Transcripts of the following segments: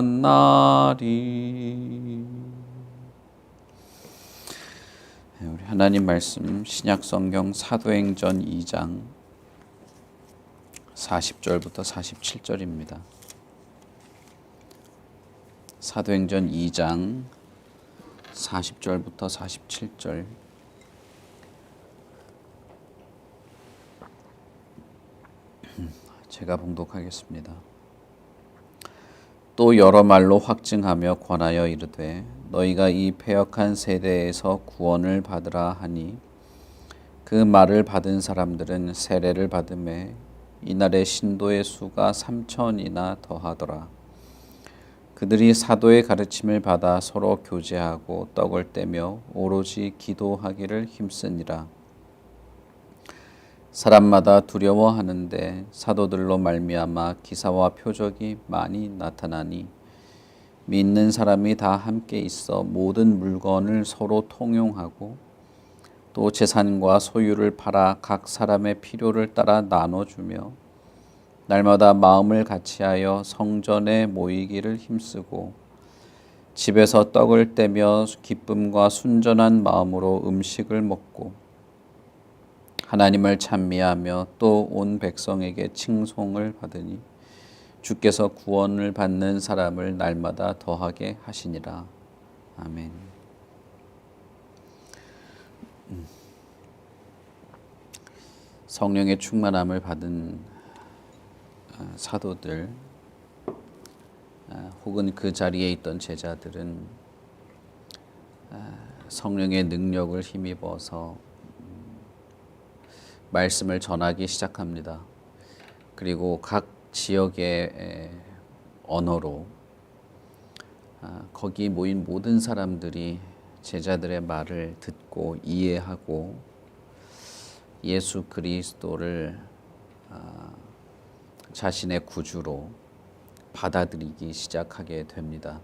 날이. 우리 하나님 말씀 신약 성경 사도행전 2장 40절부터 47절입니다. 사도행전 2장 40절부터 47절. 제가 봉독하겠습니다. 또 여러 말로 확증하며 권하여 이르되 너희가 이 패역한 세대에서 구원을 받으라 하니 그 말을 받은 사람들은 세례를 받음에 이날의 신도의 수가 3,000이나 더하더라. 그들이 사도의 가르침을 받아 서로 교제하고 떡을 떼며 오로지 기도하기를 힘쓰니라. 사람마다 두려워하는데 사도들로 말미암아 기사와 표적이 많이 나타나니 믿는 사람이 다 함께 있어 모든 물건을 서로 통용하고 또 재산과 소유를 팔아 각 사람의 필요를 따라 나눠주며 날마다 마음을 같이하여 성전에 모이기를 힘쓰고 집에서 떡을 떼며 기쁨과 순전한 마음으로 음식을 먹고 하나님을 찬미하며 또 온 백성에게 칭송을 받으니 주께서 구원을 받는 사람을 날마다 더하게 하시니라. 아멘. 성령의 충만함을 받은 사도들 혹은 그 자리에 있던 제자들은 성령의 능력을 힘입어서 말씀을 전하기 시작합니다. 그리고 각 지역의 언어로 거기 모인 모든 사람들이 제자들의 말을 듣고 이해하고 예수 그리스도를 자신의 구주로 받아들이기 시작하게 됩니다.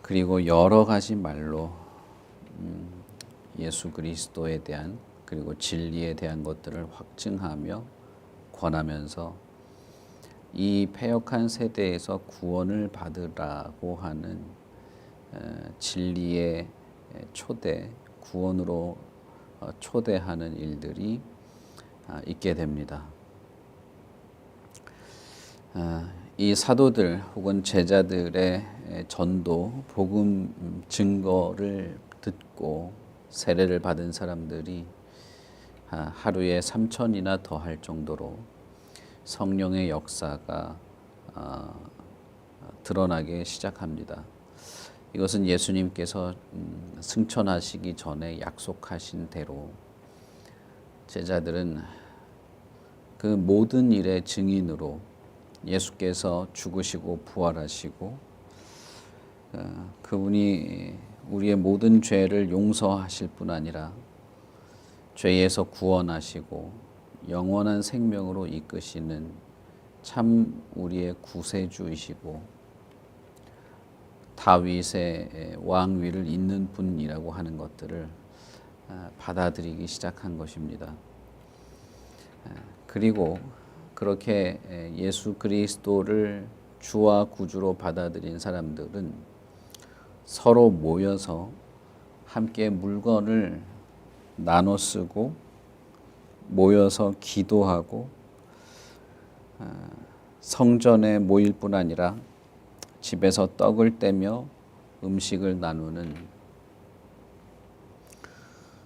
그리고 여러 가지 말로 예수 그리스도에 대한 그리고 진리에 대한 것들을 확증하며 권하면서 이 패역한 세대에서 구원을 받으라고 하는 진리의 초대, 구원으로 초대하는 일들이 있게 됩니다. 이 사도들 혹은 제자들의 전도, 복음 증거를 듣고 세례를 받은 사람들이 하루에 3,000이나 더할 정도로 성령의 역사가 드러나기 시작합니다. 이것은 예수님께서 승천하시기 전에 약속하신 대로 제자들은 그 모든 일의 증인으로 예수께서 죽으시고 부활하시고 그분이 우리의 모든 죄를 용서하실 뿐 아니라 죄에서 구원하시고 영원한 생명으로 이끄시는 참 우리의 구세주이시고 다윗의 왕위를 잇는 분이라고 하는 것들을 받아들이기 시작한 것입니다. 그리고 그렇게 예수 그리스도를 주와 구주로 받아들인 사람들은 서로 모여서 함께 물건을 나눠 쓰고 모여서 기도하고 성전에 모일 뿐 아니라 집에서 떡을 떼며 음식을 나누는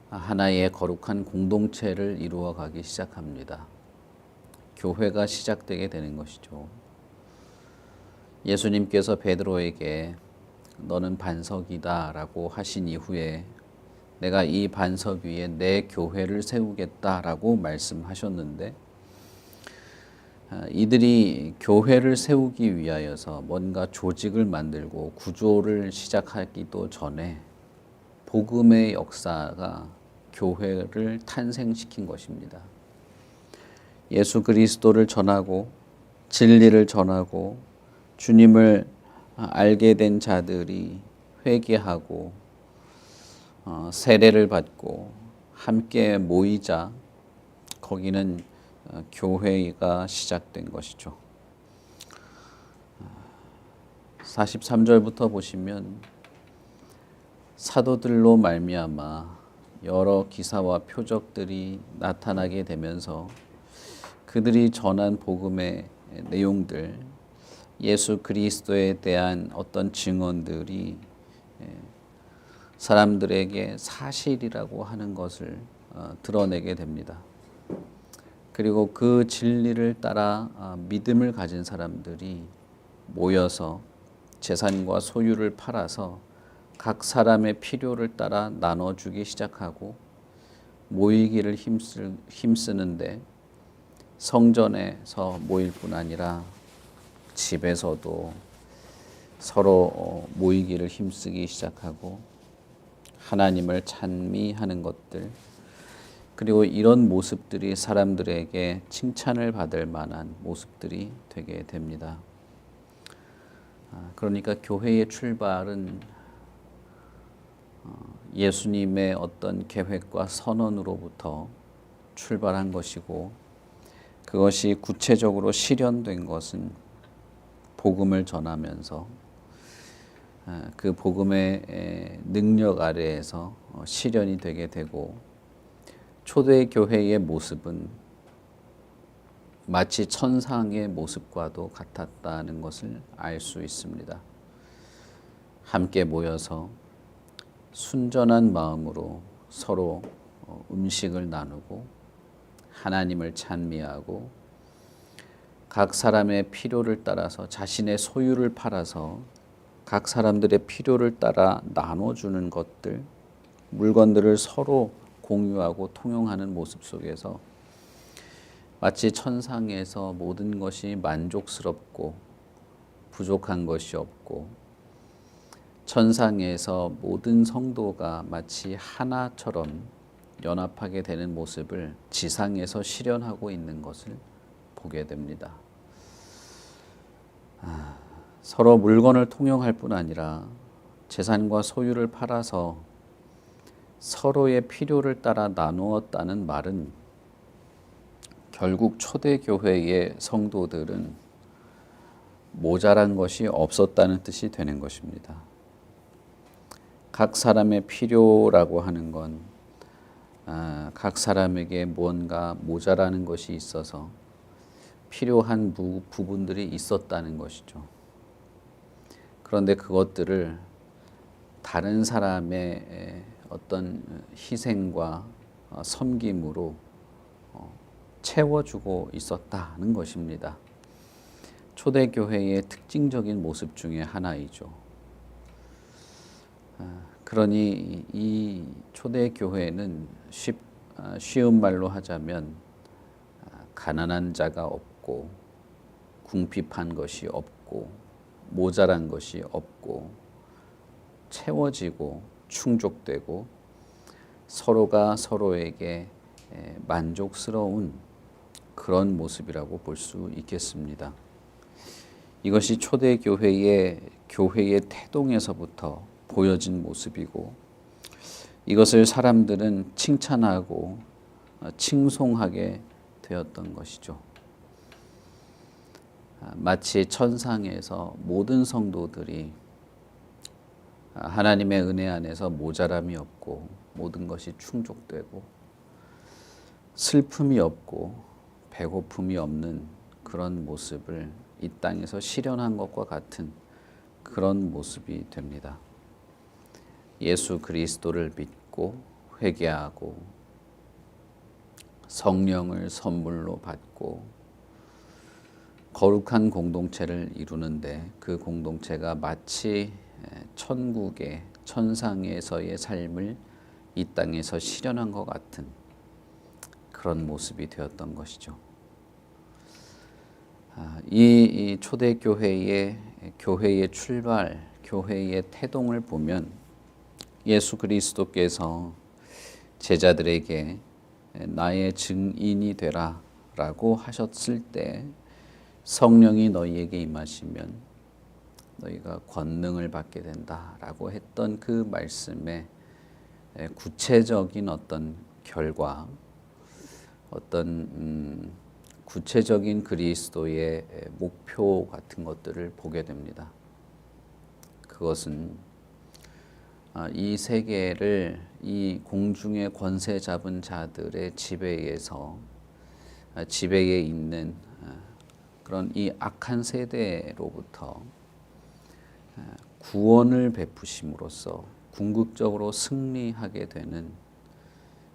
하나의 거룩한 공동체를 이루어가기 시작합니다. 교회가 시작되게 되는 것이죠. 예수님께서 베드로에게 너는 반석이다 라고 하신 이후에 내가 이 반석 위에 내 교회를 세우겠다 라고 말씀하셨는데 이들이 교회를 세우기 위하여서 뭔가 조직을 만들고 구조를 시작하기도 전에 복음의 역사가 교회를 탄생시킨 것입니다. 예수 그리스도를 전하고 진리를 전하고 주님을 알게 된 자들이 회개하고 세례를 받고 함께 모이자 거기는 교회가 시작된 것이죠. 43절부터 보시면 사도들로 말미암아 여러 기사와 표적들이 나타나게 되면서 그들이 전한 복음의 내용들, 예수 그리스도에 대한 어떤 증언들이 사람들에게 사실이라고 하는 것을 드러내게 됩니다. 그리고 그 진리를 따라 믿음을 가진 사람들이 모여서 재산과 소유를 팔아서 각 사람의 필요를 따라 나눠주기 시작하고 모이기를 힘쓰는데 성전에서 모일 뿐 아니라 집에서도 서로 모이기를 힘쓰기 시작하고 하나님을 찬미하는 것들, 그리고 이런 모습들이 사람들에게 칭찬을 받을 만한 모습들이 되게 됩니다. 그러니까 교회의 출발은 예수님의 어떤 계획과 선언으로부터 출발한 것이고, 그것이 구체적으로 실현된 것은 복음을 전하면서 그 복음의 능력 아래에서 실현이 되게 되고, 초대 교회의 모습은 마치 천상의 모습과도 같았다는 것을 알 수 있습니다. 함께 모여서 순전한 마음으로 서로 음식을 나누고 하나님을 찬미하고 각 사람의 필요를 따라서 자신의 소유를 팔아서 각 사람들의 필요를 따라 나눠주는 것들, 물건들을 서로 공유하고 통용하는 모습 속에서 마치 천상에서 모든 것이 만족스럽고 부족한 것이 없고, 천상에서 모든 성도가 마치 하나처럼 연합하게 되는 모습을 지상에서 실현하고 있는 것을 보게 됩니다. 서로 물건을 통용할 뿐 아니라 재산과 소유를 팔아서 서로의 필요를 따라 나누었다는 말은 결국 초대교회의 성도들은 모자란 것이 없었다는 뜻이 되는 것입니다. 각 사람의 필요라고 하는 건 각 사람에게 무언가 모자라는 것이 있어서 필요한 부분들이 있었다는 것이죠. 그런데 그것들을 다른 사람의 어떤 희생과 섬김으로 채워주고 있었다는 것입니다. 초대교회의 특징적인 모습 중에 하나이죠. 그러니 이 초대교회는 쉬운 말로 하자면 가난한 자가 없고 궁핍한 것이 없고 모자란 것이 없고 채워지고 충족되고 서로가 서로에게 만족스러운 그런 모습이라고 볼 수 있겠습니다. 이것이 초대교회의 태동에서부터 보여진 모습이고, 이것을 사람들은 칭찬하고 칭송하게 되었던 것이죠. 마치 천상에서 모든 성도들이 하나님의 은혜 안에서 모자람이 없고 모든 것이 충족되고 슬픔이 없고 배고픔이 없는 그런 모습을 이 땅에서 실현한 것과 같은 그런 모습이 됩니다. 예수 그리스도를 믿고 회개하고 성령을 선물로 받고 거룩한 공동체를 이루는데, 그 공동체가 마치 천국의 천상에서의 삶을 이 땅에서 실현한 것 같은 그런 모습이 되었던 것이죠. 이 초대교회의 출발, 교회의 태동을 보면 예수 그리스도께서 제자들에게 나의 증인이 되라 라고 하셨을 때 성령이 너희에게 임하시면 너희가 권능을 받게 된다 라고 했던 그 말씀의 구체적인 어떤 결과, 어떤 구체적인 그리스도의 목표 같은 것들을 보게 됩니다. 그것은 이 세계를 이 공중의 권세 잡은 자들의 지배에 있는 그런 이 악한 세대로부터 구원을 베푸심으로써 궁극적으로 승리하게 되는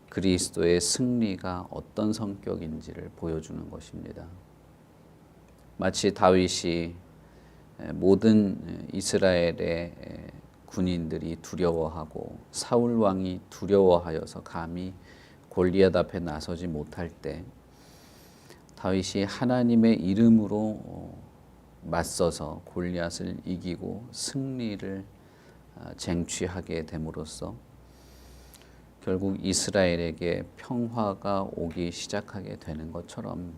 그리스도의 승리가 어떤 성격인지를 보여주는 것입니다. 마치 다윗이 모든 이스라엘의 군인들이 두려워하고 사울 왕이 두려워하여서 감히 골리앗 앞에 나서지 못할 때 다윗이 하나님의 이름으로 맞서서 골리앗을 이기고 승리를 쟁취하게 됨으로써 결국 이스라엘에게 평화가 오기 시작하게 되는 것처럼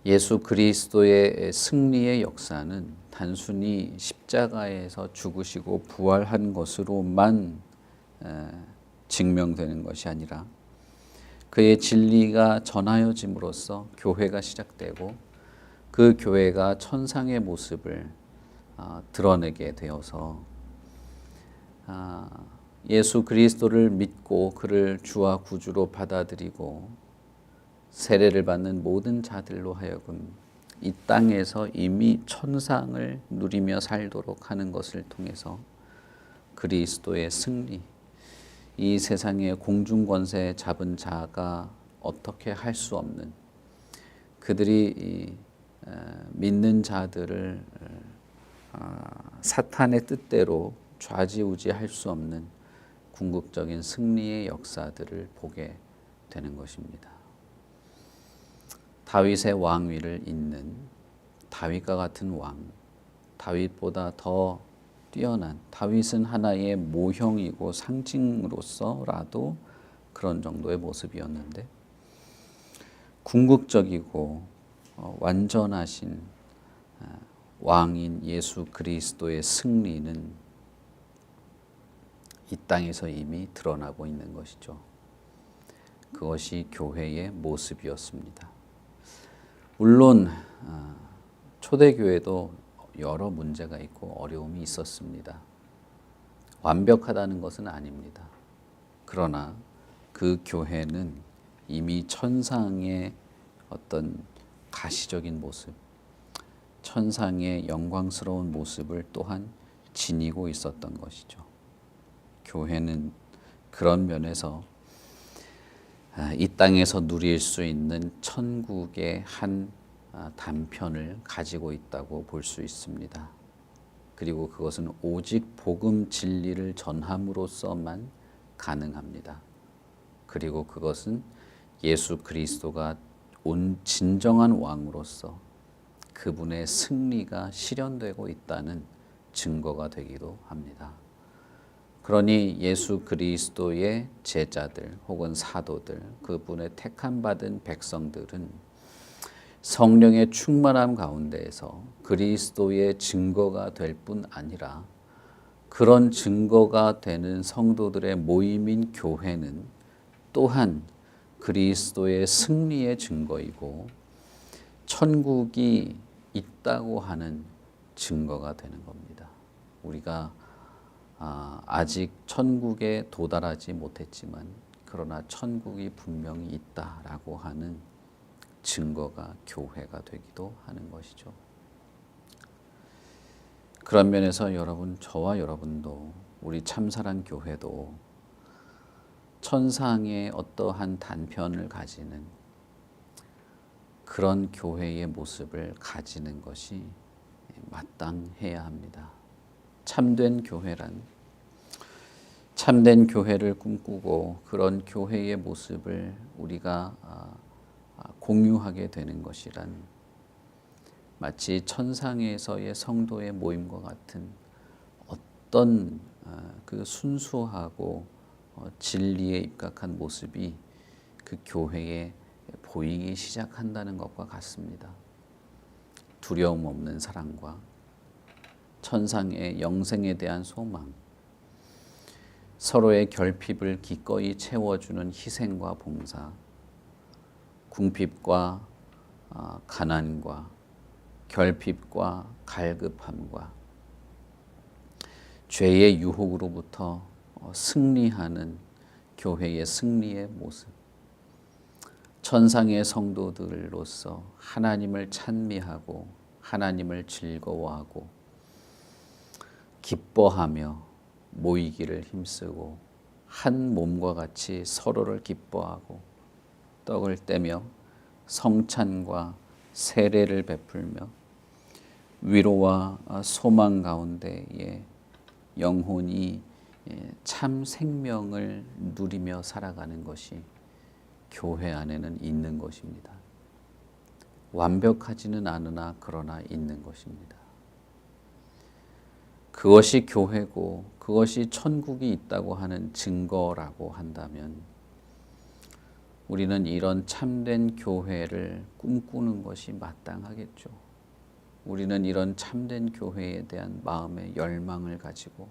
예수 그리스도의 승리의 역사는 단순히 십자가에서 죽으시고 부활한 것으로만 증명되는 것이 아니라 그의 진리가 전하여짐으로써 교회가 시작되고 그 교회가 천상의 모습을 드러내게 되어서 예수 그리스도를 믿고 그를 주와 구주로 받아들이고 세례를 받는 모든 자들로 하여금 이 땅에서 이미 천상을 누리며 살도록 하는 것을 통해서 그리스도의 승리, 이 세상의 공중권세 잡은 자가 어떻게 할 수 없는 그들이 믿는 자들을 사탄의 뜻대로 좌지우지할 수 없는 궁극적인 승리의 역사들을 보게 되는 것입니다. 다윗의 왕위를 잇는 다윗과 같은 왕, 다윗보다 더 뛰어난, 다윗은 하나의 모형이고 상징으로서라도 그런 정도의 모습이었는데 궁극적이고 완전하신 왕인 예수 그리스도의 승리는 이 땅에서 이미 드러나고 있는 것이죠. 그것이 교회의 모습이었습니다. 물론 초대교회도 여러 문제가 있고 어려움이 있었습니다. 완벽하다는 것은 아닙니다. 그러나 그 교회는 이미 천상의 어떤 가시적인 모습, 천상의 영광스러운 모습을 또한 지니고 있었던 것이죠. 교회는 그런 면에서 이 땅에서 누릴 수 있는 천국의 한 단편을 가지고 있다고 볼 수 있습니다. 그리고 그것은 오직 복음 진리를 전함으로써만 가능합니다. 그리고 그것은 예수 그리스도가 온 진정한 왕으로서 그분의 승리가 실현되고 있다는 증거가 되기도 합니다. 그러니 예수 그리스도의 제자들 혹은 사도들, 그분의 택함 받은 백성들은 성령의 충만함 가운데에서 그리스도의 증거가 될 뿐 아니라 그런 증거가 되는 성도들의 모임인 교회는 또한 그리스도의 승리의 증거이고 천국이 있다고 하는 증거가 되는 겁니다. 우리가 아직 천국에 도달하지 못했지만 그러나 천국이 분명히 있다라고 하는 증거가 교회가 되기도 하는 것이죠. 그런 면에서 여러분, 저와 여러분도 우리 참사랑 교회도 천상의 어떠한 단편을 가지는 그런 교회의 모습을 가지는 것이 마땅해야 합니다. 참된 교회란 참된 교회를 꿈꾸고 그런 교회의 모습을 우리가 공유하게 되는 것이란 마치 천상에서의 성도의 모임과 같은 어떤 그 순수하고 진리에 입각한 모습이 그 교회에 보이기 시작한다는 것과 같습니다. 두려움 없는 사랑과 천상의 영생에 대한 소망, 서로의 결핍을 기꺼이 채워주는 희생과 봉사, 궁핍과 가난과 결핍과 갈급함과 죄의 유혹으로부터 승리하는 교회의 승리의 모습, 천상의 성도들로서 하나님을 찬미하고 하나님을 즐거워하고 기뻐하며 모이기를 힘쓰고 한 몸과 같이 서로를 기뻐하고 떡을 떼며 성찬과 세례를 베풀며 위로와 소망 가운데에 영혼이 참 생명을 누리며 살아가는 것이 교회 안에는 있는 것입니다. 완벽하지는 않으나 그러나 있는 것입니다. 그것이 교회고 그것이 천국이 있다고 하는 증거라고 한다면 우리는 이런 참된 교회를 꿈꾸는 것이 마땅하겠죠. 우리는 이런 참된 교회에 대한 마음의 열망을 가지고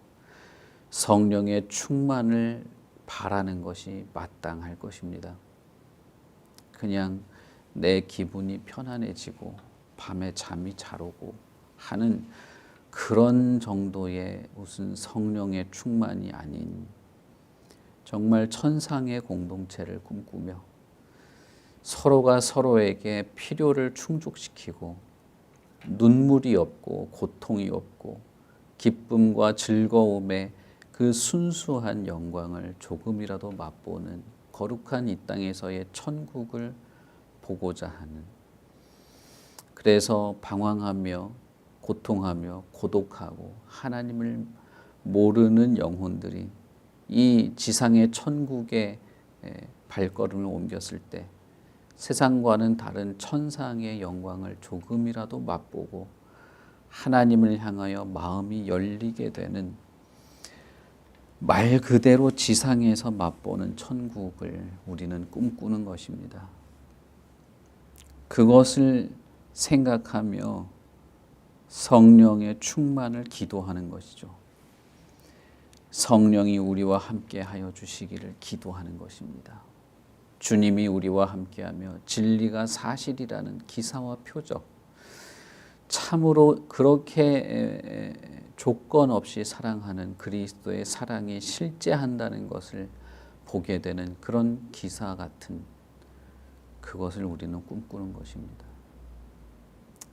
성령의 충만을 바라는 것이 마땅할 것입니다. 그냥 내 기분이 편안해지고 밤에 잠이 잘 오고 하는 그런 정도의 무슨 성령의 충만이 아닌 정말 천상의 공동체를 꿈꾸며 서로가 서로에게 필요를 충족시키고 눈물이 없고 고통이 없고 기쁨과 즐거움의 그 순수한 영광을 조금이라도 맛보는 거룩한 이 땅에서의 천국을 보고자 하는, 그래서 방황하며 고통하며 고독하고 하나님을 모르는 영혼들이 이 지상의 천국에 발걸음을 옮겼을 때 세상과는 다른 천상의 영광을 조금이라도 맛보고 하나님을 향하여 마음이 열리게 되는, 말 그대로 지상에서 맛보는 천국을 우리는 꿈꾸는 것입니다. 그것을 생각하며 성령의 충만을 기도하는 것이죠. 성령이 우리와 함께 하여 주시기를 기도하는 것입니다. 주님이 우리와 함께하며 진리가 사실이라는 기사와 표적, 참으로 그렇게 조건 없이 사랑하는 그리스도의 사랑이 실제한다는 것을 보게 되는 그런 기사 같은 그것을 우리는 꿈꾸는 것입니다.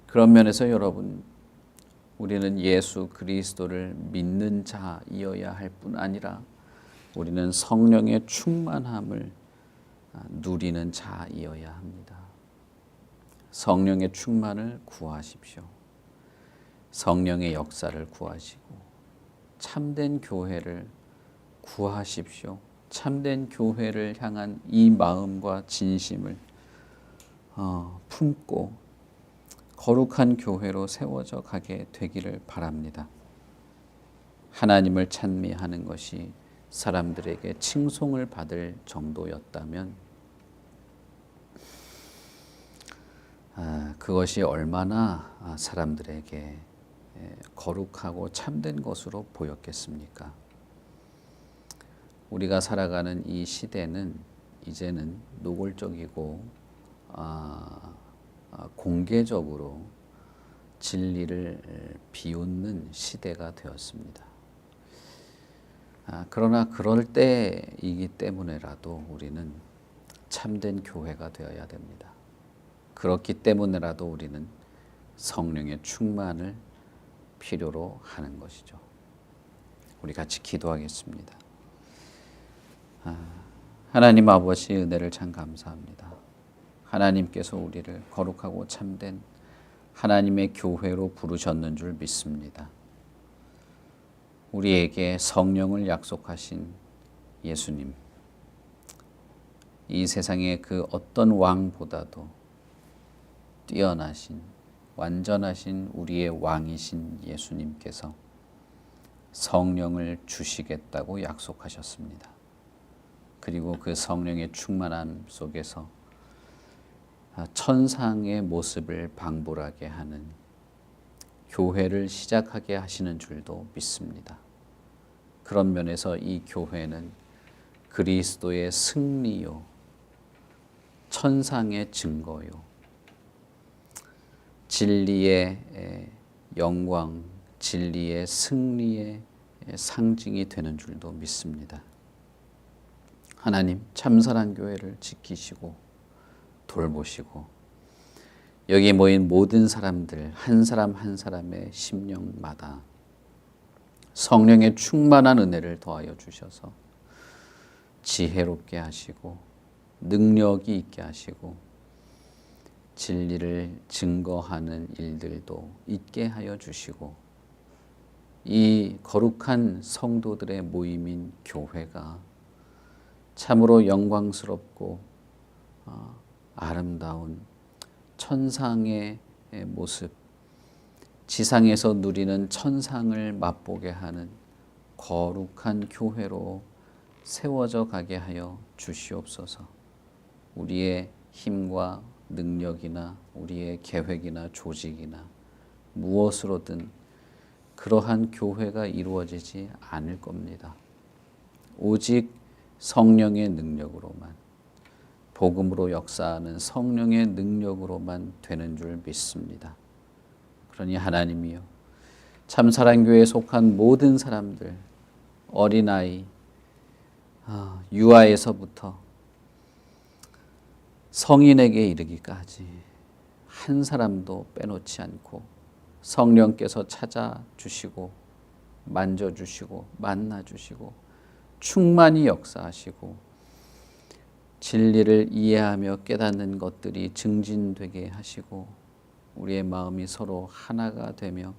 그런 면에서 여러분, 우리는 예수 그리스도를 믿는 자이어야 할 뿐 아니라 우리는 성령의 충만함을 누리는 자이어야 합니다. 성령의 충만을 구하십시오. 성령의 역사를 구하시고 참된 교회를 구하십시오. 참된 교회를 향한 이 마음과 진심을 품고 거룩한 교회로 세워져 가게 되기를 바랍니다. 하나님을 찬미하는 것이 사람들에게 칭송을 받을 정도였다면 그것이 얼마나 사람들에게 거룩하고 참된 것으로 보였겠습니까? 우리가 살아가는 이 시대는 이제는 노골적이고 공개적으로 진리를 비웃는 시대가 되었습니다. 그러나 그럴 때이기 때문에라도 우리는 참된 교회가 되어야 됩니다. 그렇기 때문에라도 우리는 성령의 충만을 필요로 하는 것이죠. 우리 같이 기도하겠습니다. 하나님 아버지, 은혜를 참 감사합니다. 하나님께서 우리를 거룩하고 참된 하나님의 교회로 부르셨는 줄 믿습니다. 우리에게 성령을 약속하신 예수님, 이 세상의 그 어떤 왕보다도 뛰어나신 완전하신 우리의 왕이신 예수님께서 성령을 주시겠다고 약속하셨습니다. 그리고 그 성령의 충만함 속에서 천상의 모습을 방불하게 하는 교회를 시작하게 하시는 줄도 믿습니다. 그런 면에서 이 교회는 그리스도의 승리요, 천상의 증거요, 진리의 영광, 진리의 승리의 상징이 되는 줄도 믿습니다. 하나님, 참사랑교회를 지키시고 돌보시고 여기 모인 모든 사람들 한 사람 한 사람의 심령마다 성령의 충만한 은혜를 더하여 주셔서 지혜롭게 하시고 능력이 있게 하시고 진리를 증거하는 일들도 있게 하여 주시고 이 거룩한 성도들의 모임인 교회가 참으로 영광스럽고 아름다운 천상의 모습, 지상에서 누리는 천상을 맛보게 하는 거룩한 교회로 세워져 가게 하여 주시옵소서. 우리의 힘과 능력이나 우리의 계획이나 조직이나 무엇으로든 그러한 교회가 이루어지지 않을 겁니다. 오직 성령의 능력으로만, 복음으로 역사하는 성령의 능력으로만 되는 줄 믿습니다. 그러니 하나님이여, 참사랑교회에 속한 모든 사람들, 어린아이, 유아에서부터 성인에게 이르기까지 한 사람도 빼놓지 않고 성령께서 찾아주시고 만져주시고 만나주시고 충만히 역사하시고 진리를 이해하며 깨닫는 것들이 증진되게 하시고 우리의 마음이 서로 하나가 되며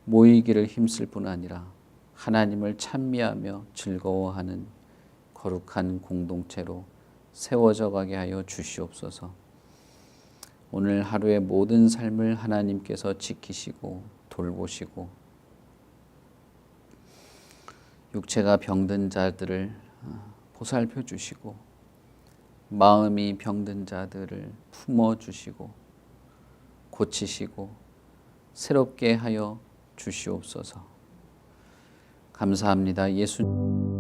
모이기를 힘쓸 뿐 아니라 하나님을 찬미하며 즐거워하는 거룩한 공동체로 세워져 가게 하여 주시옵소서. 오늘 하루의 모든 삶을 하나님께서 지키시고 돌보시고 육체가 병든 자들을 보살펴 주시고 마음이 병든 자들을 품어 주시고 고치시고 새롭게 하여 주시옵소서. 감사합니다. 예수님.